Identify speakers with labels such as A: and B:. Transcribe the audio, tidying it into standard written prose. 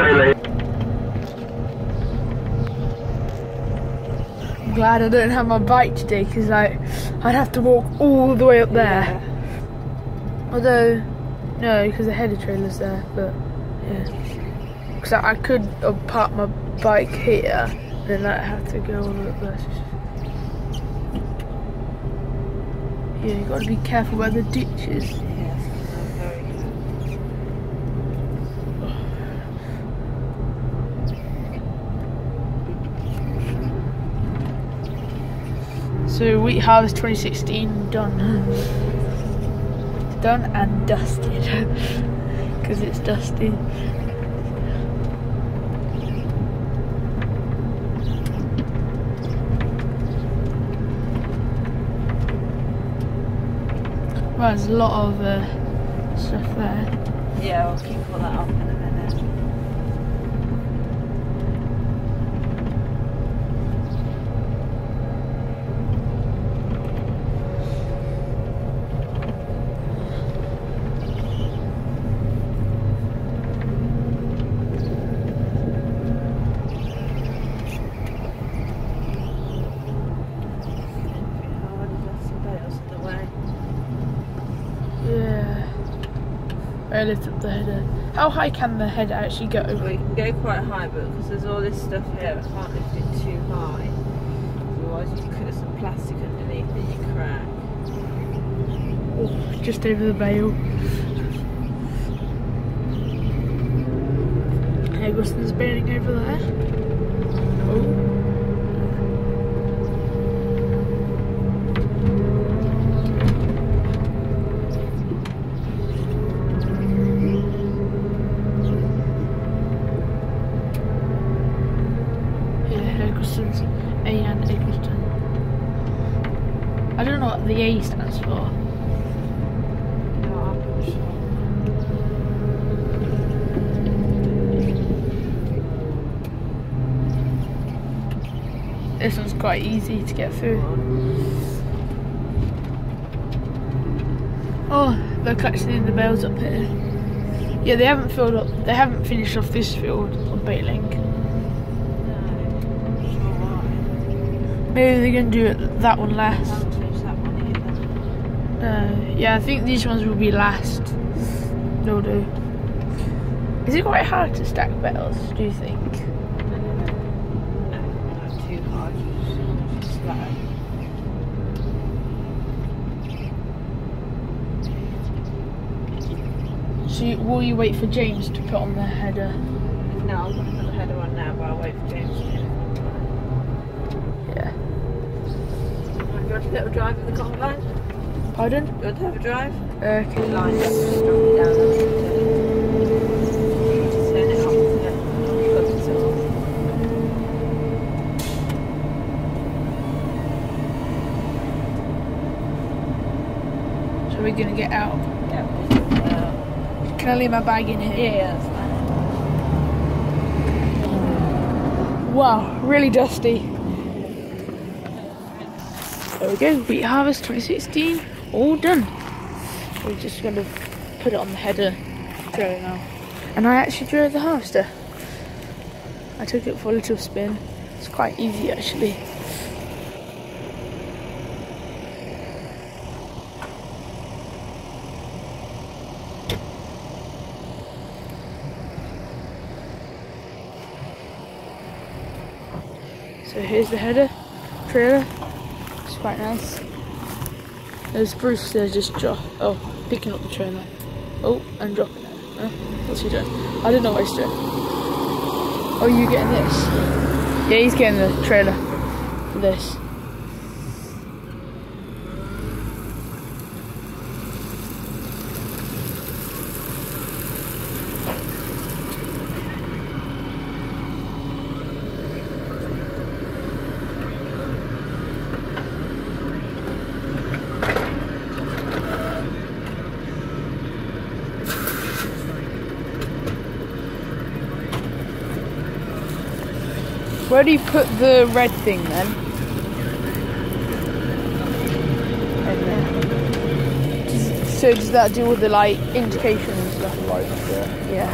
A: trailer.
B: I'm glad I don't have my bike today because like I'd have to walk all the way up there.
C: Yeah.
B: Although, no, because the header trailer's there, but yeah. Because I could park my bike here, then I have to go all the way up there. Yeah, you got to be careful where the ditch is.
C: Yes, I'm very
B: So wheat harvest 2016 done. Done and dusted because it's dusty. Well, there's a lot of stuff there.
C: Yeah, I'll keep all that up in a minute.
B: I lift up the header. How high can the header actually go?
C: Well, you can go quite high, but because there's all this stuff here, I can't lift it too high. Otherwise you could have some plastic underneath that you crack.
B: Oh, just over the bale. Eggleston's baling over there. Oh. A and Eggleston. I don't know what the A stands for.
C: No, I'm not sure.
B: This one's quite easy to get through. Oh, they're collecting the bales up here. Yeah, they haven't filled up. They haven't finished off this field of baling. Maybe they're going to do that one last. Yeah, I think these ones will be last. They'll do. Is it quite hard to stack bales, do you think?
C: No, not too hard, just slow.
B: So will you wait for James to put on the header?
C: No, I'm going to put the header on now, but I'll wait for James to get it.
B: Yeah.
C: Do you want to have a drive with the combine?
B: Pardon?
C: Do you want to have a drive?
B: Okay.
C: Line up, just drop it down and turn it off, yeah. Cut it off.
B: So we're going to get out.
C: Yeah.
B: Can I leave my bag in here?
C: Yeah, that's fine.
B: Wow, really dusty. There we go, wheat harvest 2016, all done. We're just going to put it on the header trailer now. And I actually drove the harvester. I took it for a little spin. It's quite easy actually. So here's the header trailer. It's quite nice. There's Bruce there just picking up the trailer. Oh, and dropping it. What's he doing? I don't know what he's doing. Oh, you getting this? Yeah, he's getting the trailer for this. Where do you put the red thing then? In there. So does that do all the like indication and stuff like that? Yeah.